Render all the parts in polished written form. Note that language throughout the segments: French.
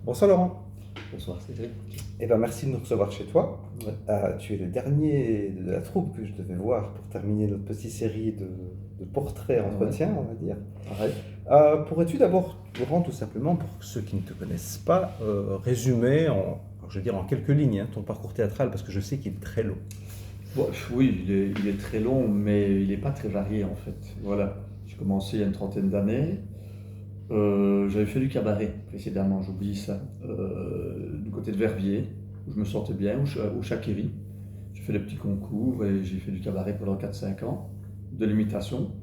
Bonsoir Laurent. Bonsoir Cédric. Eh ben, merci de nous recevoir chez toi. Ouais. Tu es le dernier de la troupe que je devais voir pour terminer notre petite série de portraits Ouais. entretiens, on va dire. Pareil. Pourrais-tu d'abord, Laurent, tout simplement, pour ceux qui ne te connaissent pas, résumer je veux dire en quelques lignes, hein, ton parcours théâtral, parce que je sais qu'il est très long. Bon, oui, il est très long, mais il n'est pas très varié en fait. Voilà. J'ai commencé il y a une trentaine d'années. J'avais fait du cabaret précédemment, j'oublie ça. Du côté de Verviers, où je me sentais bien, au Chakiri. J'ai fait des petits concours et j'ai fait du cabaret pendant 4 5 ans, de l'imitation.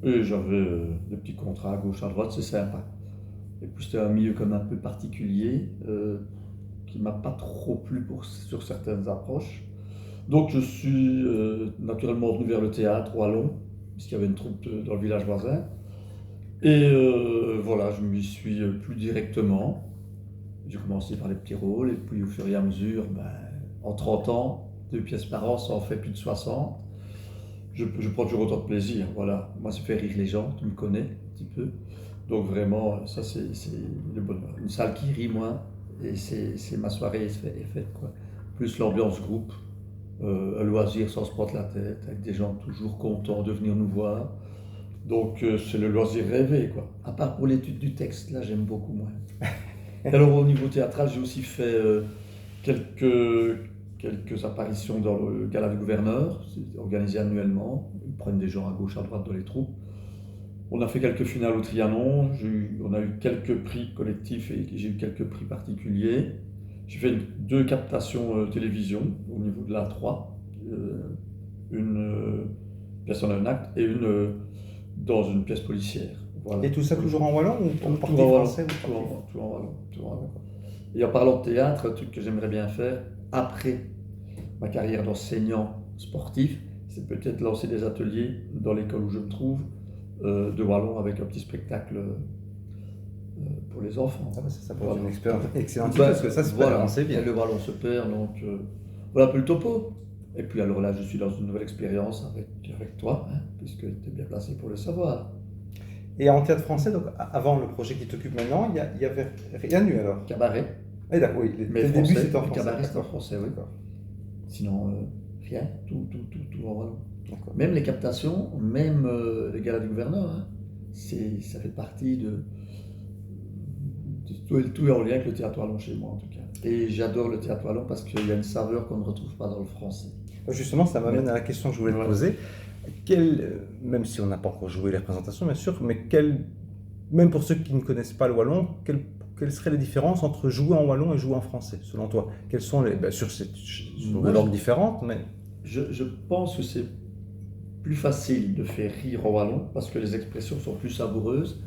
Et j'avais des petits contrats à gauche, à droite, c'est sympa. Et puis c'était un milieu comme un peu particulier, qui m'a pas trop plu sur certaines approches. Donc je suis naturellement revenu vers le théâtre, au Wallon, puisqu'il y avait une troupe dans le village voisin. Et voilà, je m'y suis plus directement. J'ai commencé par les petits rôles, et puis au fur et à mesure, en 30 ans, 2 pièces par an, ça en fait plus de 60. Je prends toujours autant de plaisir, voilà. Moi, ça fait rire les gens, tu me connais un petit peu. Donc vraiment, ça c'est le bonheur. Une salle qui rit, moi, et c'est ma soirée est faite, quoi. Plus l'ambiance groupe, un loisir sans se prendre la tête, avec des gens toujours contents de venir nous voir. Donc c'est le loisir rêvé, quoi. À part pour l'étude du texte, là j'aime beaucoup moins. Et alors au niveau théâtral, j'ai aussi fait quelques, quelques apparitions dans le Gala du Gouverneur, c'est organisé annuellement. Ils prennent des gens à gauche, à droite dans les troupes. On a fait quelques finales au Trianon, on a eu quelques prix collectifs et j'ai eu quelques prix particuliers. J'ai fait deux captations télévision au niveau de l'A3, une pièce en un acte et une dans une pièce policière. Voilà. Et tout ça toujours en wallon ou en Tout partie en wallon, français ou tout partie- tout en wallon, tout en wallon. D'accord. Et en parlant de théâtre, un truc que j'aimerais bien faire après ma carrière d'enseignant sportif, c'est peut-être lancer des ateliers dans l'école où je me trouve, de wallon avec un petit spectacle pour les enfants. Ah bah ça pourrait être Voilà. une expérience excellente Ben, parce que ça se perd, voilà, on sait bien. et le wallon se perd, donc voilà un peu le topo. Et puis alors là, je suis dans une nouvelle expérience avec toi, hein, puisque tu es bien placé pour le savoir. Et en théâtre français, donc avant le projet qui t'occupe maintenant, il y avait rien eu alors. Cabaret, Ah, d'accord, oui, mais le début français, c'était en le français. cabaret c'est en D'accord. français, oui. D'accord. Sinon, rien, tout en wallon. D'accord. Même les captations, même les galas du gouverneur, hein, ça fait partie tout est en lien avec le théâtre wallon chez moi en tout cas. Et j'adore le théâtre wallon parce qu'il y a une saveur qu'on ne retrouve pas dans le français. Justement, ça m'amène Ouais. à la question que je voulais te Ouais. poser. Même si on n'a pas encore joué les représentations, bien sûr, mais même pour ceux qui ne connaissent pas le wallon, quelles seraient les différences entre jouer en wallon et jouer en français, selon toi? Quelles sont bien sûr, ce sont Moi, deux langues différentes, mais je pense que c'est plus facile de faire rire en wallon parce que les expressions sont plus savoureuses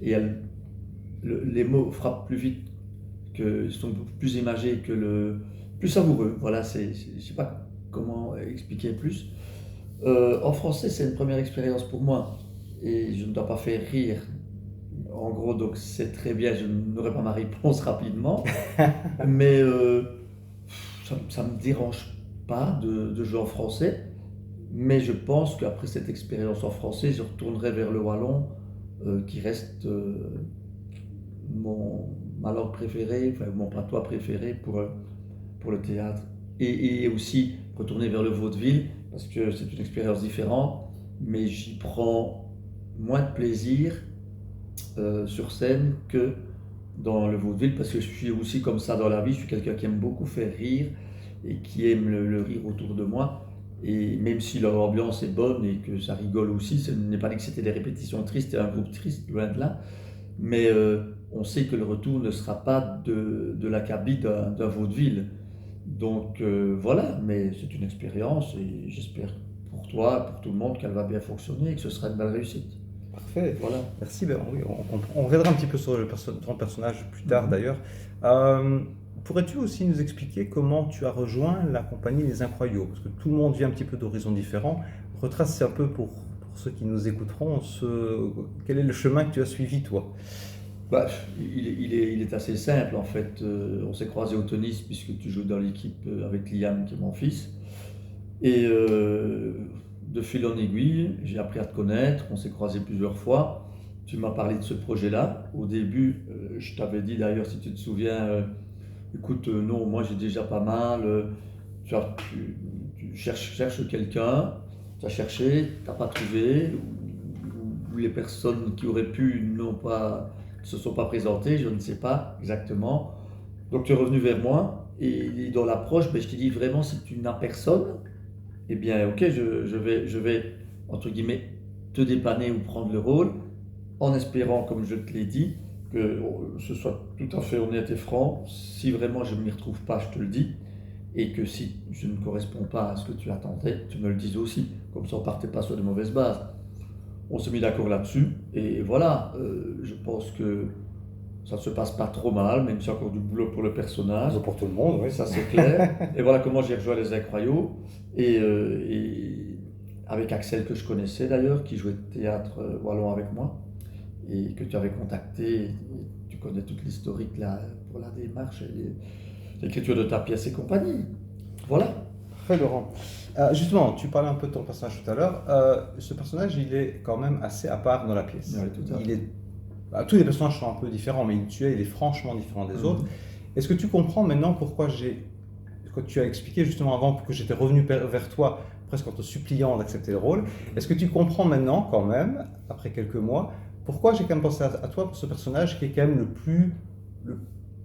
et les mots frappent plus vite, sont plus imagés plus savoureux. Voilà, je sais pas comment expliquer plus. En français, c'est une première expérience pour moi et je ne dois pas faire rire. En gros, donc c'est très bien, je n'aurai pas ma réponse rapidement, mais ça ne me dérange pas de jouer en français. Mais je pense qu'après cette expérience en français, je retournerai vers le wallon, qui reste ma langue préférée, enfin mon patois préféré pour le théâtre. Et aussi retourner vers le vaudeville, parce que c'est une expérience différente, mais j'y prends moins de plaisir sur scène que dans le vaudeville, parce que je suis aussi comme ça dans la vie, je suis quelqu'un qui aime beaucoup faire rire et qui aime le rire autour de moi. Et même si leur ambiance est bonne et que ça rigole aussi, ce n'est pas dit que c'était des répétitions tristes et un groupe triste, loin de là, mais on sait que le retour ne sera pas de l'acabit d'un vaudeville. Donc voilà, mais c'est une expérience et j'espère pour toi, pour tout le monde, qu'elle va bien fonctionner et que ce sera une belle réussite. parfait. Voilà. Merci. Ben, oui, on reviendra un petit peu sur ton personnage plus tard d'ailleurs. Pourrais-tu aussi nous expliquer comment tu as rejoint la compagnie Les Incroyables? Parce que tout le monde vient un petit peu d'horizons différents. Retrace un peu pour ceux qui nous écouteront quel est le chemin que tu as suivi toi? Bah, il est assez simple en fait. On s'est croisé au tennis puisque tu joues dans l'équipe avec Liam qui est mon fils. Et de fil en aiguille, j'ai appris à te connaître, on s'est croisé plusieurs fois. tu m'as parlé de ce projet-là. Au début, je t'avais dit d'ailleurs, si tu te souviens, écoute, non, moi j'ai déjà pas mal. Tu cherches quelqu'un, tu as cherché, tu n'as pas trouvé, ou les personnes qui auraient pu ne se sont pas présentées, je ne sais pas exactement. Donc tu es revenu vers moi et dans l'approche, ben, je t'ai dit vraiment, si tu n'as personne, eh bien ok, je vais, entre guillemets, te dépanner ou prendre le rôle, en espérant, comme je te l'ai dit, que ce soit tout à fait honnête et franc. Si vraiment je ne m'y retrouve pas, je te le dis. Et que si je ne corresponds pas à ce que tu attendais, tu me le dises aussi. Comme ça, on ne partait pas sur de mauvaises bases. On s'est mis d'accord là-dessus. Et voilà, je pense que ça ne se passe pas trop mal, même si encore du boulot pour le personnage. Pour tout le monde, oui. Ça, c'est clair. Et voilà comment j'ai rejoint les Incroyaux. Et avec Axel, que je connaissais d'ailleurs, qui jouait de théâtre wallon avec moi, et que tu avais contacté. Et tu connais toute l'historique là pour la démarche et l'écriture de ta pièce et compagnie. Voilà. Parfait, Laurent. Justement, tu parlais un peu de ton personnage tout à l'heure. Ce personnage, il est quand même assez à part dans la pièce. Oui, tout à fait. Tous les personnages sont un peu différents, mais il est franchement différent des autres. Est-ce que tu comprends maintenant pourquoi tu as expliqué justement avant que j'étais revenu vers toi presque en te suppliant d'accepter le rôle. Est-ce que tu comprends maintenant quand même, après quelques mois, pourquoi j'ai quand même pensé à toi pour ce personnage qui est quand même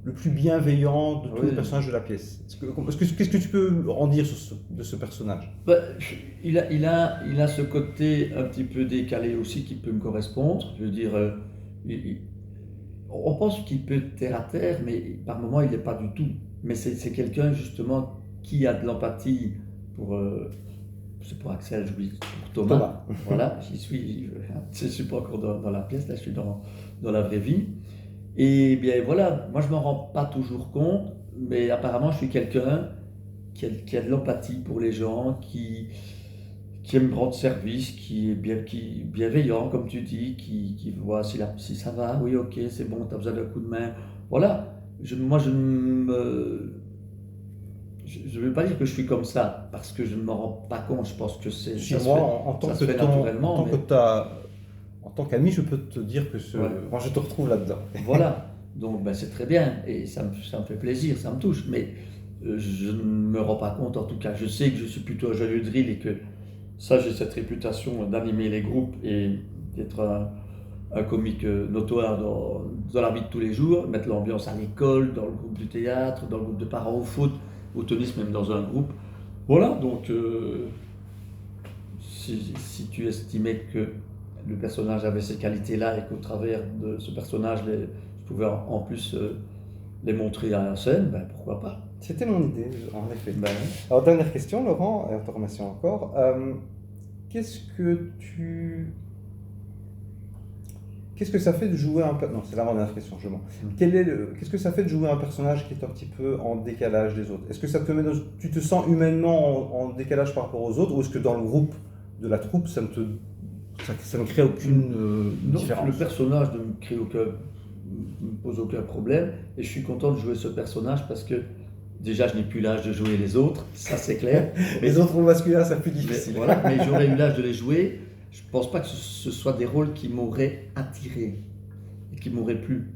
le plus bienveillant de tous les personnages de la pièce? Qu'est-ce que tu peux en dire de ce personnage? Il a ce côté un petit peu décalé aussi qui peut me correspondre. Je veux dire, on pense qu'il peut être terre à terre, mais par moments il n'est pas du tout. Mais c'est quelqu'un justement qui a de l'empathie pour, c'est pour Axel, j'oublie, pour Thomas. Voilà, je suis pas encore dans la pièce, là je suis dans la vraie vie. Et bien voilà, moi je m'en rends pas toujours compte, mais apparemment je suis quelqu'un qui a de l'empathie pour les gens, qui aime rendre service, qui est bienveillant, comme tu dis, qui voit si ça va, oui ok, c'est bon, tu as besoin d'un coup de main. Voilà, moi je ne veux pas dire que je suis comme ça, parce que je ne m'en rends pas compte, je pense que ça se fait naturellement. En tant qu'ami, je peux te dire que moi je te retrouve là-dedans. Voilà, donc c'est très bien, et ça me fait plaisir, ça me touche, mais je ne me rends pas compte en tout cas. Je sais que je suis plutôt un joyeux drill et que ça, j'ai cette réputation d'animer les groupes et d'être un comique notoire dans la vie de tous les jours, mettre l'ambiance à l'école, dans le groupe du théâtre, dans le groupe de parents au foot, au tennis, même dans un groupe. Voilà, donc si tu estimais que le personnage avait ces qualités-là et qu'au travers de ce personnage, je pouvais en plus les montrer à la scène, pourquoi pas. C'était mon idée, en effet. Alors, dernière question, Laurent, et on te remercie encore. Qu'est-ce que ça fait de jouer un personnage? Non, c'est l'avant-dernière question, je mens. Qu'est-ce que ça fait de jouer un personnage qui est un petit peu en décalage des autres? Est-ce que ça te met tu te sens humainement en décalage par rapport aux autres, ou est-ce que dans le groupe de la troupe, ça ne crée aucune différence? Le personnage ne me pose aucun problème, et je suis content de jouer ce personnage parce que déjà je n'ai plus l'âge de jouer les autres, ça c'est clair. Les autres rôles masculins, c'est plus difficile. Mais j'aurais eu l'âge de les jouer. Je ne pense pas que ce soit des rôles qui m'auraient attiré et qui m'auraient plu.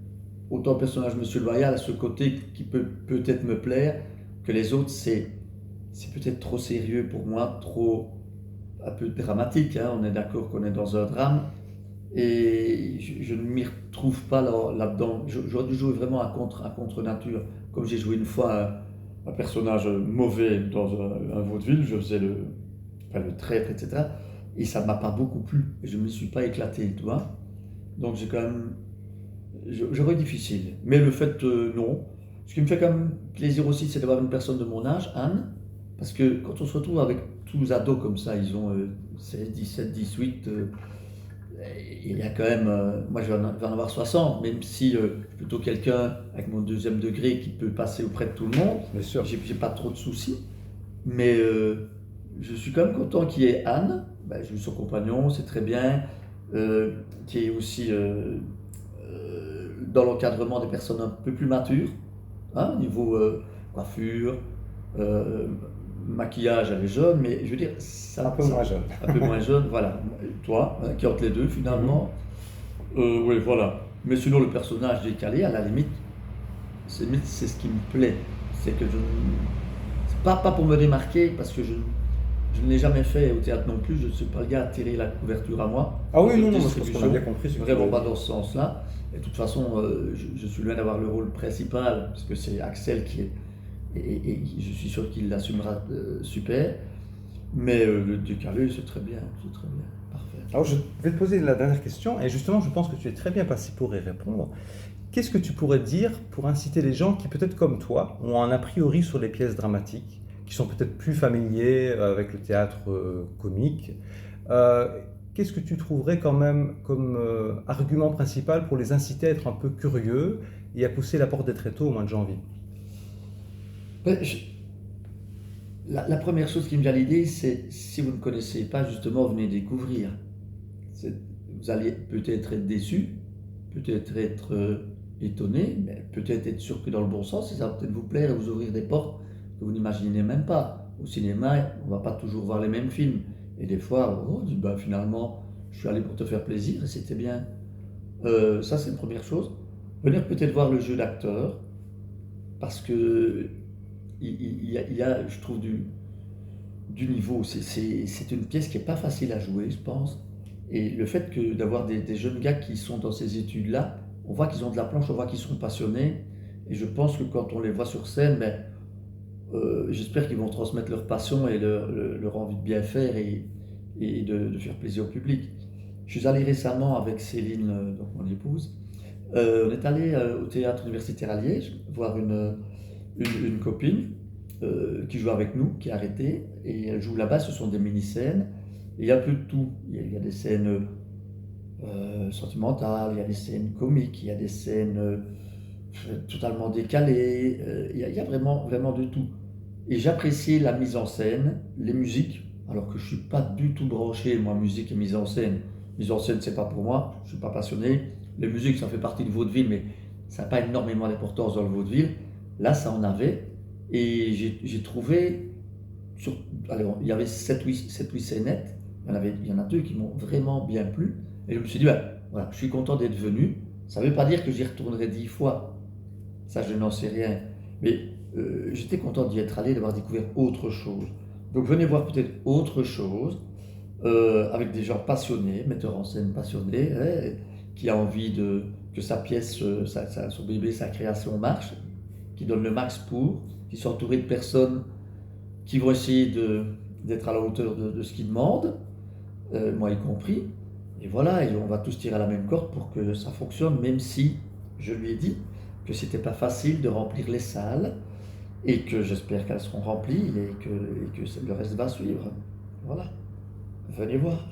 Autant le personnage Monsieur Loyal a ce côté qui peut peut-être me plaire, que les autres c'est peut-être trop sérieux pour moi, un peu dramatique, hein. On est d'accord qu'on est dans un drame et je ne m'y retrouve pas là-dedans. J'aurais dû jouer vraiment à contre-nature, comme j'ai joué une fois un personnage mauvais dans un vaudeville, je faisais le traître, etc. Et ça ne m'a pas beaucoup plu, et je ne me suis pas éclaté, tu vois. Donc j'ai quand même... J'aurais difficile. Mais le fait, non. Ce qui me fait quand même plaisir aussi, c'est d'avoir une personne de mon âge, Anne, parce que quand on se retrouve avec tous les ados comme ça, ils ont 16, 17, 18, il y a quand même... moi je vais en avoir 60, même si je suis plutôt quelqu'un avec mon deuxième degré qui peut passer auprès de tout le monde. Bien sûr. J'ai pas trop de soucis. Mais je suis quand même content qu'il y ait Anne. J'ai eu son compagnon, c'est très bien, qui est aussi dans l'encadrement des personnes un peu plus matures, hein, au niveau coiffure, maquillage, elle est jeune, mais je veux dire, un peu moins jeune. Un peu moins jeune, voilà. Toi, hein, qui entre les deux finalement. Oui, voilà. Mais sinon, le personnage décalé, à la limite, c'est ce qui me plaît. C'est que je. C'est pas pour me démarquer, parce que je ne l'ai jamais fait au théâtre non plus. Je ne suis pas le gars à tirer la couverture à moi. Ah En oui, termes non, de non, moi, je pense qu'on a distribution, bien compris ce que tu vraiment voulais pas dire. dans ce sens-là. Et de toute façon, je suis loin d'avoir le rôle principal, parce que c'est Axel qui est. Et je suis sûr qu'il l'assumera super. Mais le décalé, c'est très bien, c'est très bien. Parfait. Alors, je vais te poser la dernière question, et justement, je pense que tu es très bien passé pour y répondre. Qu'est-ce que tu pourrais dire pour inciter les gens qui, peut-être comme toi, ont un a priori sur les pièces dramatiques, qui sont peut-être plus familiers avec le théâtre comique? euh, Qu'est-ce que tu trouverais quand même comme argument principal pour les inciter à être un peu curieux et à pousser la porte des tréteaux au mois de janvier? Ben, la première chose qui me vient à l'idée, c'est si vous ne connaissez pas, justement, venez découvrir. C'est- Vous allez peut-être être déçu, peut-être être étonné, mais peut-être être surpris dans le bon sens, et ça va peut-être vous plaire et vous ouvrir des portes que vous n'imaginez même pas. Au cinéma, on va pas toujours voir les mêmes films. Et des fois, oh, on dit, bah, finalement, je suis allé pour te faire plaisir et c'était bien. Ça, c'est une première chose. Venir peut-être voir le jeu d'acteur, parce que il y a, je trouve, du niveau. C'est une pièce qui n'est pas facile à jouer, je pense. Et le fait d'avoir des jeunes gars qui sont dans ces études-là, on voit qu'ils ont de la planche, on voit qu'ils sont passionnés. Et je pense que quand on les voit sur scène, ben, j'espère qu'ils vont transmettre leur passion et leur envie de bien faire et de faire plaisir au public. Je suis allé récemment avec Céline, donc mon épouse. On est allé au théâtre universitaire à Liège voir une copine qui joue avec nous, qui est arrêtée, et elle joue là-bas. Ce sont des mini-scènes, et il y a un peu de tout. Il y a des scènes sentimentales, il y a des scènes comiques, il y a des scènes totalement décalées, il y a vraiment, vraiment de tout. Et j'appréciais la mise en scène, les musiques, alors que je suis pas du tout branché, moi, musique et mise en scène. Mise en scène, c'est pas pour moi, je suis pas passionné. Les musiques, ça fait partie de vaudeville, mais ça n'a pas énormément d'importance dans le vaudeville. Là, ça en avait. Et j'ai trouvé, sur, alors, il y avait 7 8 scénettes, il y en a deux qui m'ont vraiment bien plu. Et je me suis dit, ben, voilà, je suis content d'être venu. Ça ne veut pas dire que j'y retournerai 10 fois. Ça, je n'en sais rien. Mais j'étais content d'y être allé, d'avoir découvert autre chose. Donc venez voir peut-être autre chose, avec des gens passionnés, metteurs en scène passionnés, hein, qui a envie que sa pièce, son bébé, sa création marche, qui donne le max pour, qui sont entourés de personnes qui vont essayer d'être à la hauteur de ce qu'ils demandent, moi y compris. Et voilà, et on va tous tirer à la même corde pour que ça fonctionne, même si je lui ai dit que c'était pas facile de remplir les salles et que j'espère qu'elles seront remplies et que le reste va suivre. Voilà, venez voir.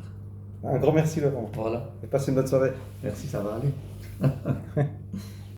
Un grand merci, Laurent. Voilà, Et passe une bonne soirée. merci, ça va aller.